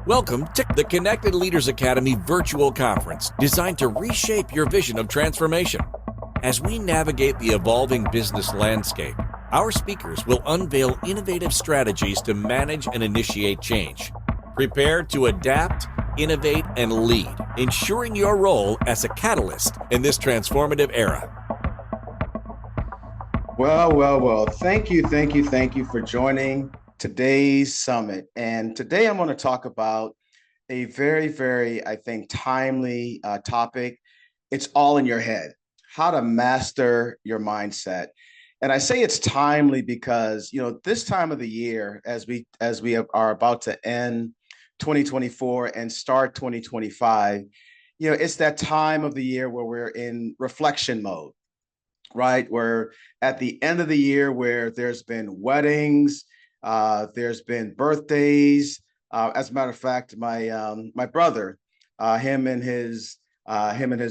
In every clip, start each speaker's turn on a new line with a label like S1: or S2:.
S1: Welcome to the Connected Leaders Academy virtual conference designed to reshape your vision of transformation. As we navigate the evolving business landscape, our speakers will unveil innovative strategies to manage and initiate change. Prepare to adapt, innovate, and lead, ensuring your role as a catalyst in this transformative era.
S2: Well. Thank you for joining today's summit. And today I'm going to talk about a very, I think, timely topic. It's all in your head, how to master your mindset. And I say it's timely because, this time of the year, as we are about to end 2024 and start 2025, it's that time of the year where we're in reflection mode, right? We're at the end of the year where there's been weddings, there's been birthdays. As a matter of fact, my brother, him and his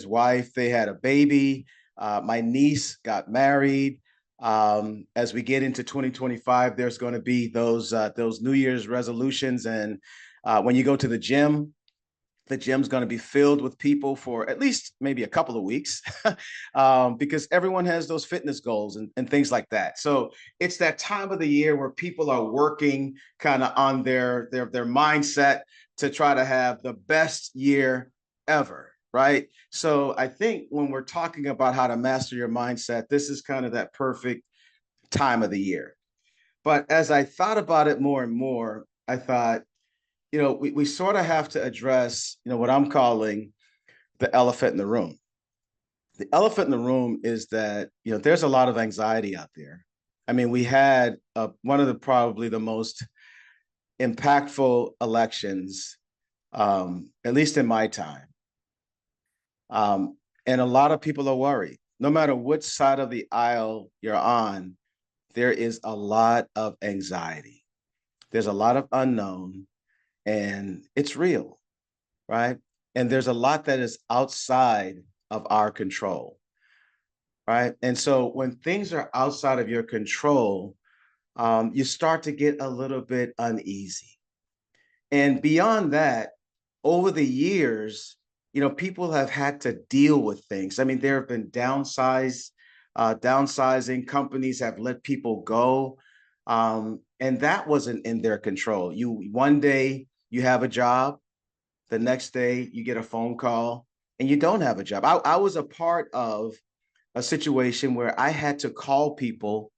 S2: wife, they had a baby. My niece got married. As we get into 2025, there's going to be those New Year's resolutions, and when you go to the gym's going to be filled with people for at least maybe a couple of weeks because everyone has those fitness goals and things like that. So it's that time of the year where people are working kind of on their mindset to try to have the best year ever, right? So I think when we're talking about how to master your mindset, this is kind of that perfect time of the year. But as I thought about it more and more, I thought, we sort of have to address, what I'm calling the elephant in the room. The elephant in the room is that, there's a lot of anxiety out there. I mean, we had one of probably the most impactful elections, at least in my time. And a lot of people are worried. No matter which side of the aisle you're on, there is a lot of anxiety. There's a lot of unknown. And it's real, right? And there's a lot that is outside of our control, right? And so when things are outside of your control, you start to get a little bit uneasy. And beyond that, over the years, people have had to deal with things. I mean, there have been downsizing, companies have let people go. And that wasn't in their control. One day you have a job, the next day you get a phone call and you don't have a job. I was a part of a situation where I had to call people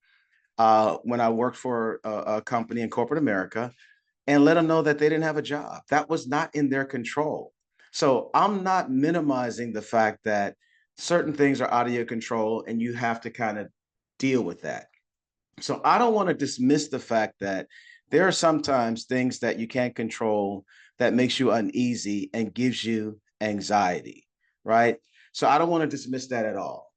S2: when I worked for a company in corporate America and let them know that they didn't have a job. That was not in their control. So I'm not minimizing the fact that certain things are out of your control and you have to kind of deal with that. So I don't want to dismiss the fact that there are sometimes things that you can't control that makes you uneasy and gives you anxiety, right? So I don't want to dismiss that at all.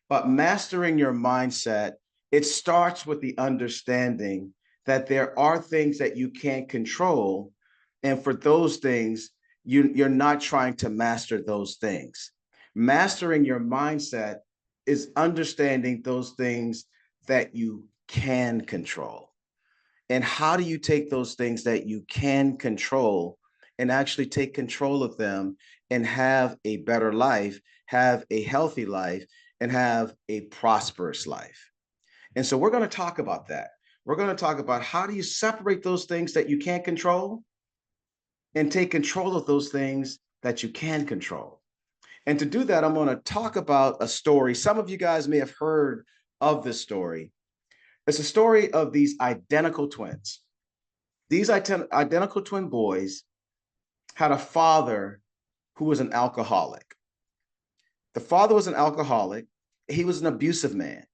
S2: But mastering your mindset, it starts with the understanding that there are things that you can't control. And for those things, you're not trying to master those things. Mastering your mindset is understanding those things that you can control. And how do you take those things that you can control and actually take control of them and have a better life, have a healthy life, and have a prosperous life? And so we're going to talk about that. We're going to talk about how do you separate those things that you can't control and take control of those things that you can control. And to do that, I'm going to talk about a story. Some of you guys may have heard of this story. It's a story of these identical twins. These identical twin boys had a father who was an alcoholic. The father was an alcoholic. He was an abusive man.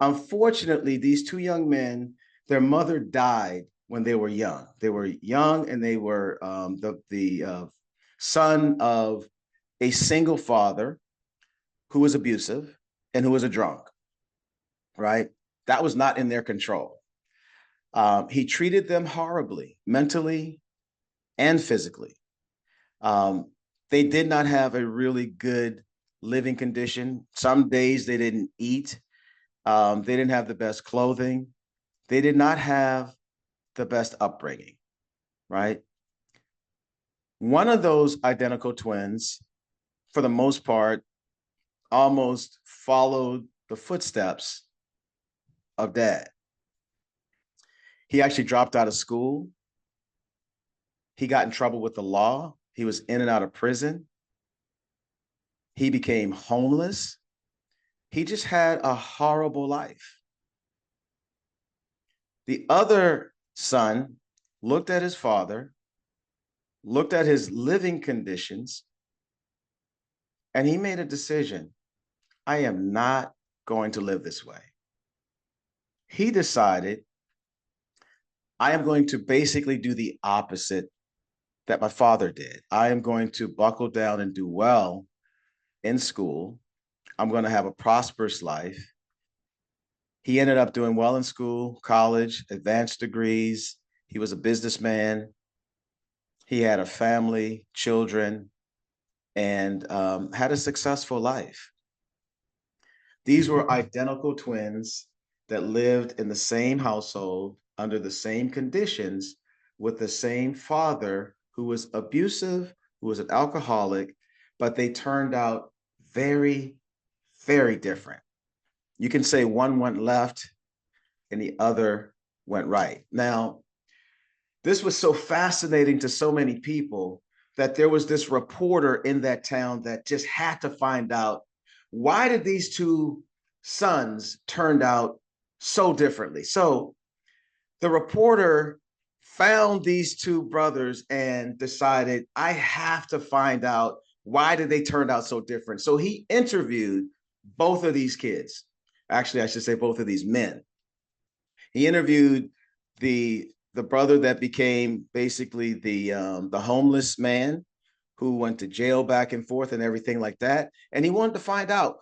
S2: Unfortunately, these two young men, their mother died when they were young. They were young and they were the son of a single father who was abusive and who was a drunk, right? That was not in their control. He treated them horribly, mentally and physically. They did not have a really good living condition. Some days they didn't eat. They didn't have the best clothing. They did not have the best upbringing, right? One of those identical twins, for the most part, almost followed the footsteps of dad. He actually dropped out of school. He got in trouble with the law. He was in and out of prison. He became homeless. He just had a horrible life. The other son looked at his father, looked at his living conditions, and he made a decision. I am not going to live this way. He decided, I am going to basically do the opposite that my father did. I am going to buckle down and do well in school. I'm going to have a prosperous life. He ended up doing well in school, college, advanced degrees. He was a businessman. He had a family, children, and had a successful life. These were identical twins that lived in the same household under the same conditions with the same father who was abusive, who was an alcoholic, but they turned out very, very different. You can say one went left and the other went right. Now, this was so fascinating to so many people that there was this reporter in that town that just had to find out, why did these two sons turned out so differently? So the reporter found these two brothers and decided, I have to find out, why did they turn out so different? So he interviewed both of these kids. Actually, I should say both of these men. He interviewed the brother that became basically the homeless man who went to jail back and forth and everything like that. And he wanted to find out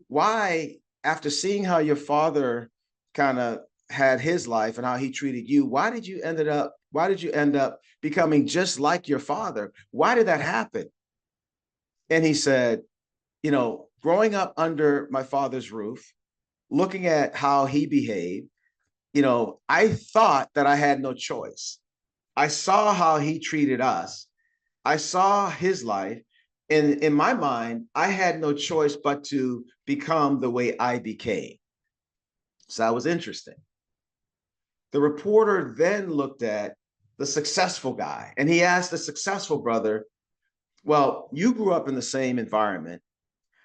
S2: why, after seeing how your father kind of had his life and how he treated you, why did you end up becoming just like your father? Why did that happen? And he said, growing up under my father's roof, looking at how he behaved, I thought that I had no choice. I saw how he treated us. I saw his life. And in my mind, I had no choice but to become the way I became. So that was interesting. The reporter then looked at the successful guy and he asked the successful brother, well, you grew up in the same environment.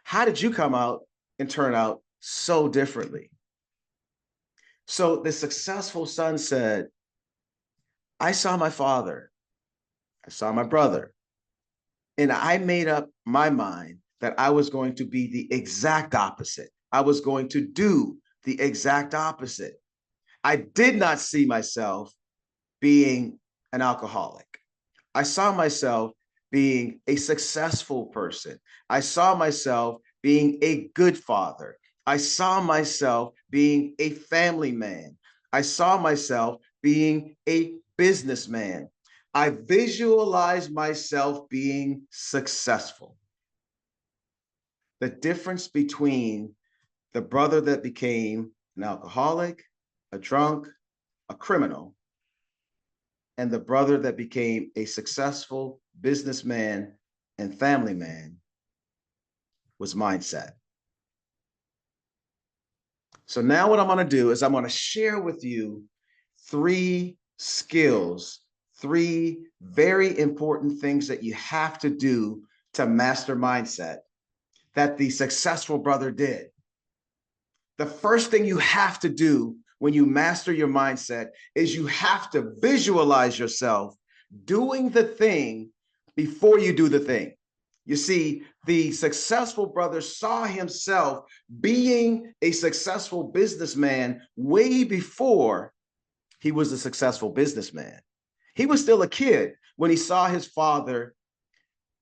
S2: How did you come out and turn out so differently? So the successful son said, I saw my father, I saw my brother, and I made up my mind that I was going to be the exact opposite. I was going to do the exact opposite. I did not see myself being an alcoholic. I saw myself being a successful person. I saw myself being a good father. I saw myself being a family man. I saw myself being a businessman. I visualized myself being successful. The difference between the brother that became an alcoholic, a drunk, a criminal, and the brother that became a successful businessman and family man was mindset. So now what I'm going to do is I'm going to share with you 3 skills, 3 very important things that you have to do to master mindset that the successful brother did. The first thing you have to do when you master your mindset is you have to visualize yourself doing the thing before you do the thing. You see, the successful brother saw himself being a successful businessman way before he was a successful businessman. He was still a kid when he saw his father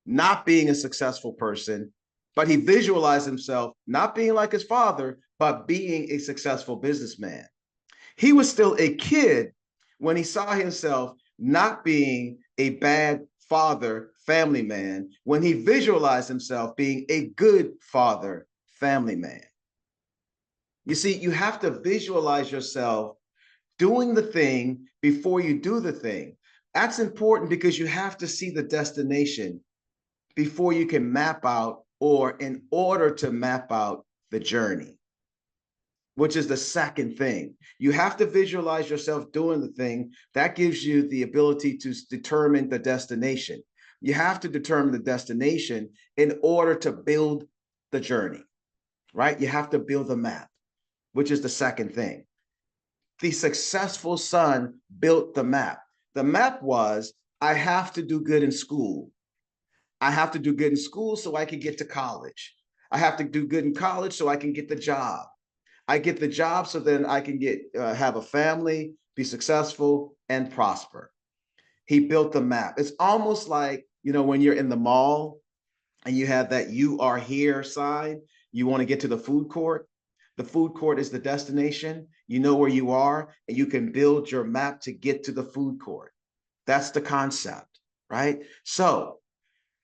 S2: not being a successful person, but he visualized himself not being like his father, but being a successful businessman. He was still a kid when he saw himself not being a bad father, family man, when he visualized himself being a good father, family man. You see, you have to visualize yourself doing the thing before you do the thing. That's important because you have to see the destination before you can map out, or in order to map out the journey, which is the second thing. You have to visualize yourself doing the thing. That gives you the ability to determine the destination. You have to determine the destination in order to build the journey, right? You have to build the map, which is the second thing. The successful son built the map. The map was, I have to do good in school. I have to do good in school so I can get to college. I have to do good in college so I can get the job. I get the job so then I can have a family, be successful, and prosper. He built the map. It's almost like, when you're in the mall and you have that "you are here" sign, you want to get to the food court. The food court is the destination. You know where you are, and you can build your map to get to the food court. That's the concept, right? So,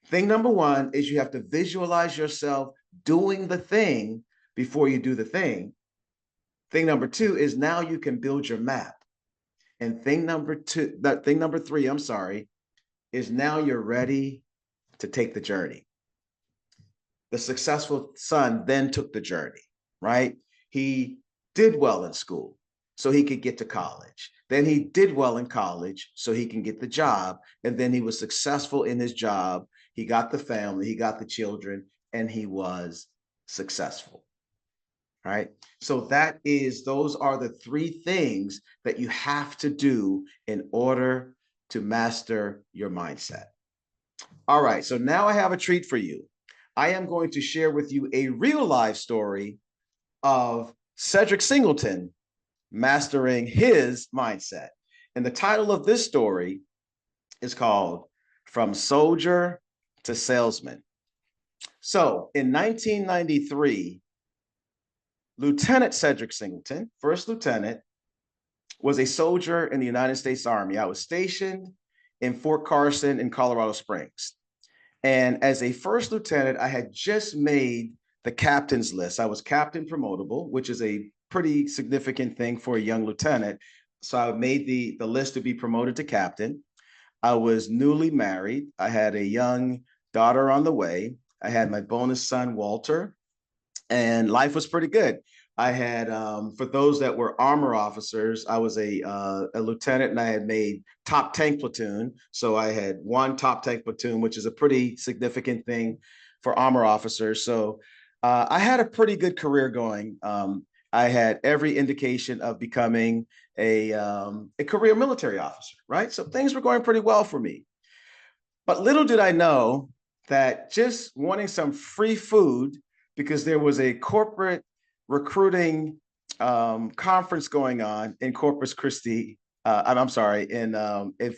S2: thing number one is you have to visualize yourself doing the thing before you do the thing. Thing number two is now you can build your map. And thing number three, I'm sorry, is now you're ready to take the journey. The successful son then took the journey, right? He did well in school so he could get to college. Then he did well in college so he can get the job. And then he was successful in his job. He got the family, he got the children, and he was successful. Right? So those are the three things that you have to do in order to master your mindset. All right, so now I have a treat for you. I am going to share with you a real life story of Cedric Singleton mastering his mindset. And the title of this story is called From Soldier to Salesman. So in 1993, Lieutenant Cedric Singleton, first lieutenant, was a soldier in the United States Army. I was stationed in Fort Carson in Colorado Springs. And as a first lieutenant, I had just made the captain's list. I was captain promotable, which is a pretty significant thing for a young lieutenant. So I made the list to be promoted to captain. I was newly married. I had a young daughter on the way. I had my bonus son, Walter, and life was pretty good. I had, for those that were armor officers, I was a lieutenant, and I had made top tank platoon. So I had one top tank platoon, which is a pretty significant thing for armor officers. So I had a pretty good career going. I had every indication of becoming a career military officer, right? So things were going pretty well for me. But little did I know that just wanting some free food, because there was a corporate recruiting conference going on in Corpus Christi. I'm sorry, in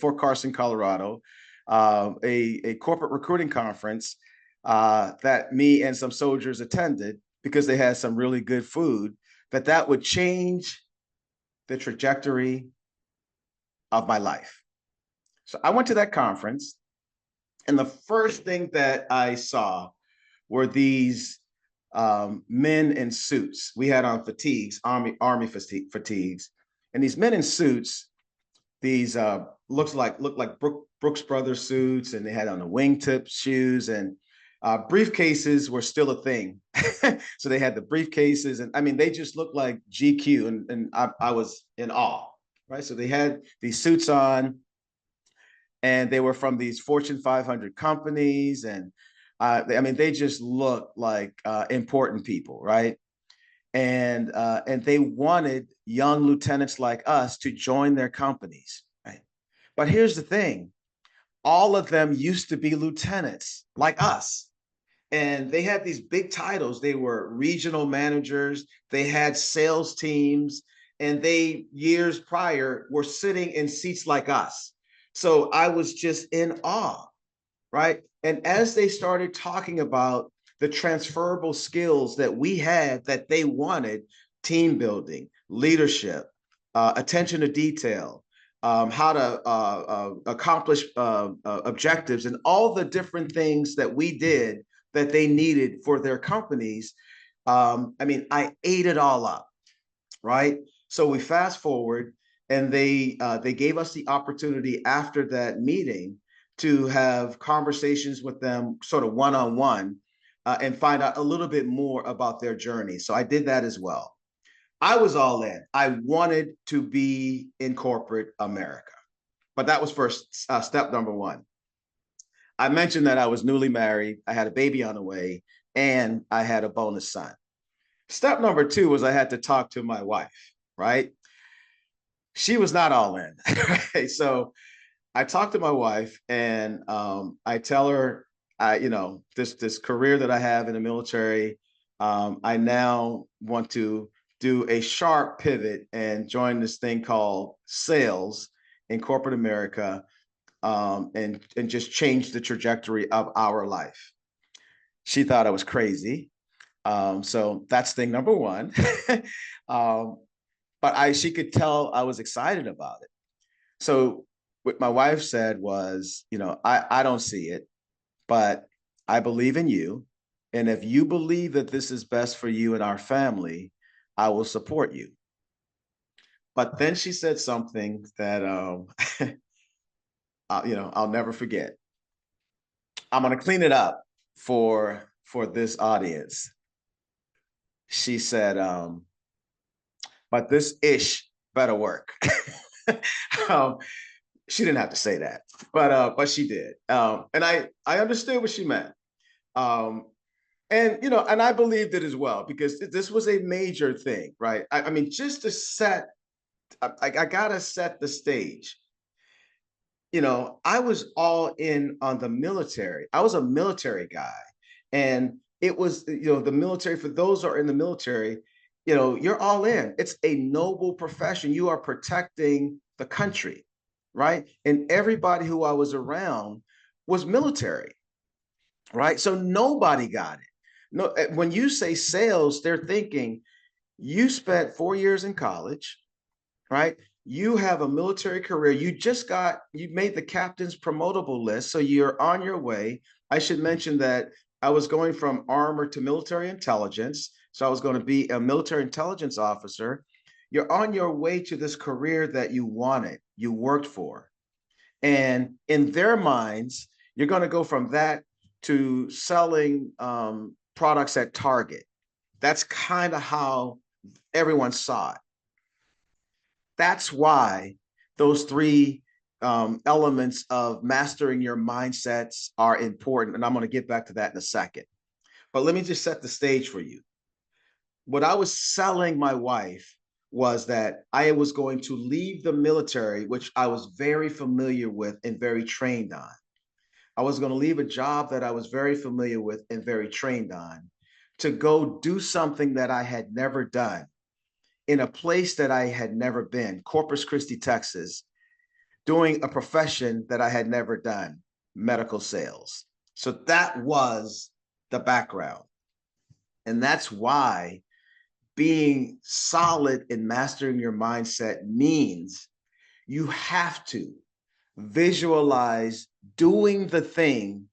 S2: Fort Carson, Colorado, a corporate recruiting conference that me and some soldiers attended because they had some really good food. That would change the trajectory of my life. So I went to that conference, and the first thing that I saw were these men in suits. We had on fatigues, army fatigues, and these men in suits. These looked like Brooks Brothers suits, and they had on the wingtip shoes, and briefcases were still a thing. So they had the briefcases, and I mean, they just looked like GQ, and I was in awe, right? So they had these suits on, and they were from these Fortune 500 companies, and I mean, they just looked like important people, right? And they wanted young lieutenants like us to join their companies, right? But here's the thing: all of them used to be lieutenants like us, and they had these big titles. They were regional managers, they had sales teams, and they years prior were sitting in seats like us. So I was just in awe, right? And as they started talking about the transferable skills that we had that they wanted: team building, leadership, attention to detail, how to accomplish objectives, and all the different things that we did that they needed for their companies. I mean, I ate it all up, right? So we fast forward, and they gave us the opportunity after that meeting to have conversations with them, sort of one-on-one, and find out a little bit more about their journey. So I did that as well. I was all in. I wanted to be in corporate America, but that was first step number one. I mentioned that I was newly married, I had a baby on the way, and I had a bonus son. Step number two was I had to talk to my wife, right? She was not all in. Right? So I talked to my wife, and I tell her, this career that I have in the military, I now want to do a sharp pivot and join this thing called sales in corporate America, and just change the trajectory of our life. She thought I was crazy. So that's thing number one. um, but she could tell I was excited about it. So what my wife said was, I don't see it, but I believe in you. And if you believe that this is best for you and our family, I will support you. But then she said something that, I'll never forget. I'm going to clean it up for this audience. She said, but this ish better work. um, she didn't have to say that, but she did, and I understood what she meant, and I believed it as well, because this was a major thing, right? I mean, just to set, I gotta set the stage. I was all in on the military. I was a military guy. And it was, the military, for those who are in the military, you're all in. It's a noble profession. You are protecting the country, right? And everybody who I was around was military, right? So nobody got it. No, when you say sales, they're thinking you spent 4 years in college, right? You have a military career. You made the captain's promotable list. So you're on your way. I should mention that I was going from armor to military intelligence. So I was going to be a military intelligence officer. You're on your way to this career that you wanted, you worked for. And in their minds, you're going to go from that to selling products at Target. That's kind of how everyone saw it. That's why those three elements of mastering your mindsets are important. And I'm going to get back to that in a second. But let me just set the stage for you. What I was selling my wife was that I was going to leave the military, which I was very familiar with and very trained on. I was going to leave a job that I was very familiar with and very trained on, to go do something that I had never done in a place that I had never been, Corpus Christi, Texas, doing a profession that I had never done, medical sales. So that was the background. And that's why being solid in mastering your mindset means you have to visualize doing the thing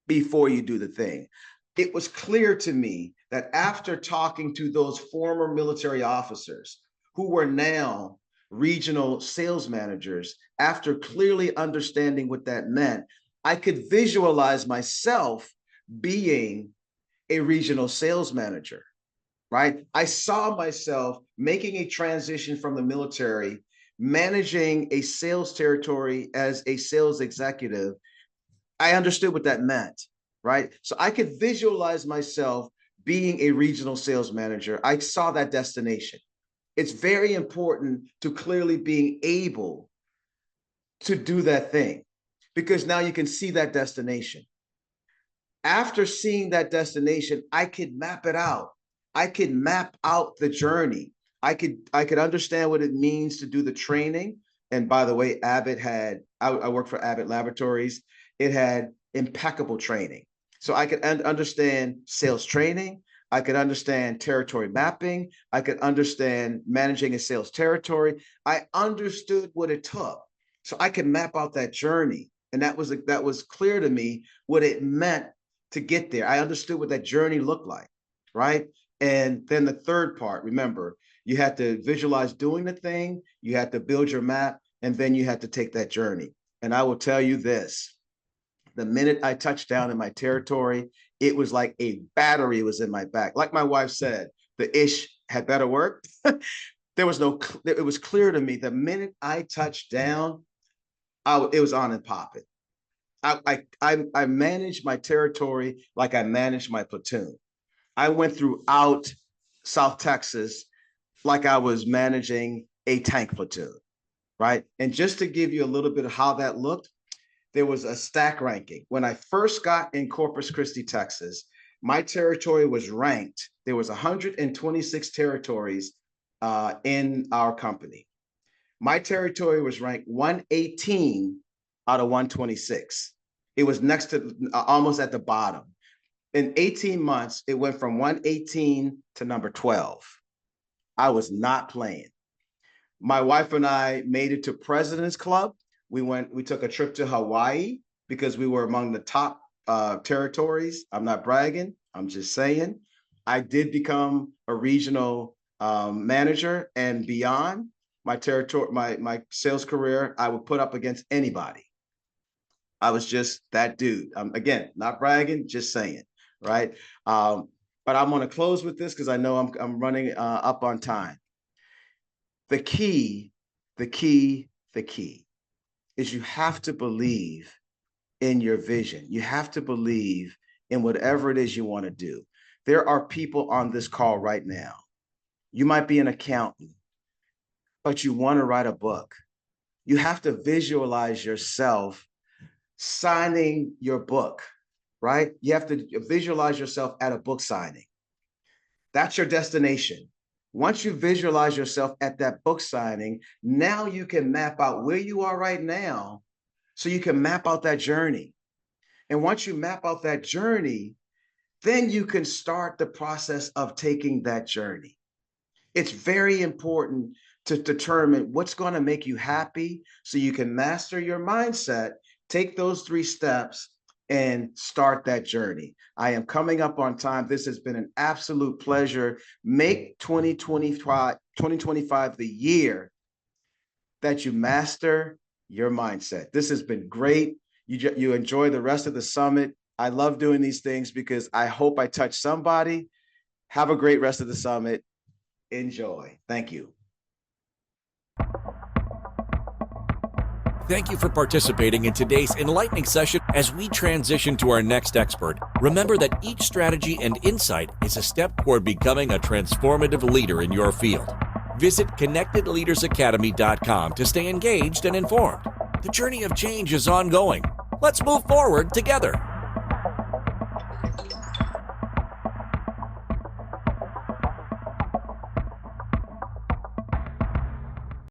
S2: before you do the thing. It was clear to me that after talking to those former military officers who were now regional sales managers, after clearly understanding what that meant, I could visualize myself being a regional sales manager, right? I saw myself making a transition from the military, managing a sales territory as a sales executive. I understood what that meant, right? So I could visualize myself being a regional sales manager. I saw that destination. It's very important to clearly being able to do that thing, because now you can see that destination. After seeing that destination, I could map it out. I could map out the journey. I could understand what it means to do the training. And by the way, I worked for Abbott Laboratories. It had impeccable training. So I could understand sales training. I could understand territory mapping. I could understand managing a sales territory. I understood what it took. So I could map out that journey. And that was clear to me what it meant to get there. I understood what that journey looked like, right? And then the third part, remember, You had to visualize doing the thing, you had to build your map, and then you had to take that journey. And I will tell you this, the minute I touched down in my territory, it was like a battery was in my back. Like my wife said, the ish had better work. It was clear to me the minute I touched down, it was on and popping. I managed my territory like I managed my platoon. I went throughout South Texas like I was managing a tank platoon, right? And just to give you a little bit of how that looked, there was a stack ranking. When I first got in Corpus Christi, Texas, my territory was ranked. There was 126 territories in our company. My territory was ranked 118 out of 126. It was next to almost at the bottom. In 18 months, it went from 118 to number 12. I was not playing. My wife and I made it to President's Club. We took a trip to Hawaii because we were among the top territories. I'm not bragging, I'm just saying. I did become a regional manager, and beyond my territory, my sales career, I would put up against anybody. I was just that dude. Again, not bragging, just saying, right? But I'm going to close with this because I know I'm running up on time. The key is you have to believe in your vision. You have to believe in whatever it is you want to do. There are people on this call right now. You might be an accountant, but you want to write a book. You have to visualize yourself signing your book, right? You have to visualize yourself at a book signing. That's your destination. Once you visualize yourself at that book signing, now you can map out where you are right now so you can map out that journey. And once you map out that journey, then you can start the process of taking that journey. It's very important to determine what's going to make you happy so you can master your mindset, take those 3 steps, and start that journey. I am coming up on time. This has been an absolute pleasure. Make 2025 the year that you master your mindset. This has been great. You enjoy the rest of the summit. I love doing these things because I hope I touch somebody. Have a great rest of the summit. Enjoy. Thank you.
S1: Thank you for participating in today's enlightening session. As we transition to our next expert, remember that each strategy and insight is a step toward becoming a transformative leader in your field. Visit connectedleadersacademy.com to stay engaged and informed. The journey of change is ongoing. Let's move forward together.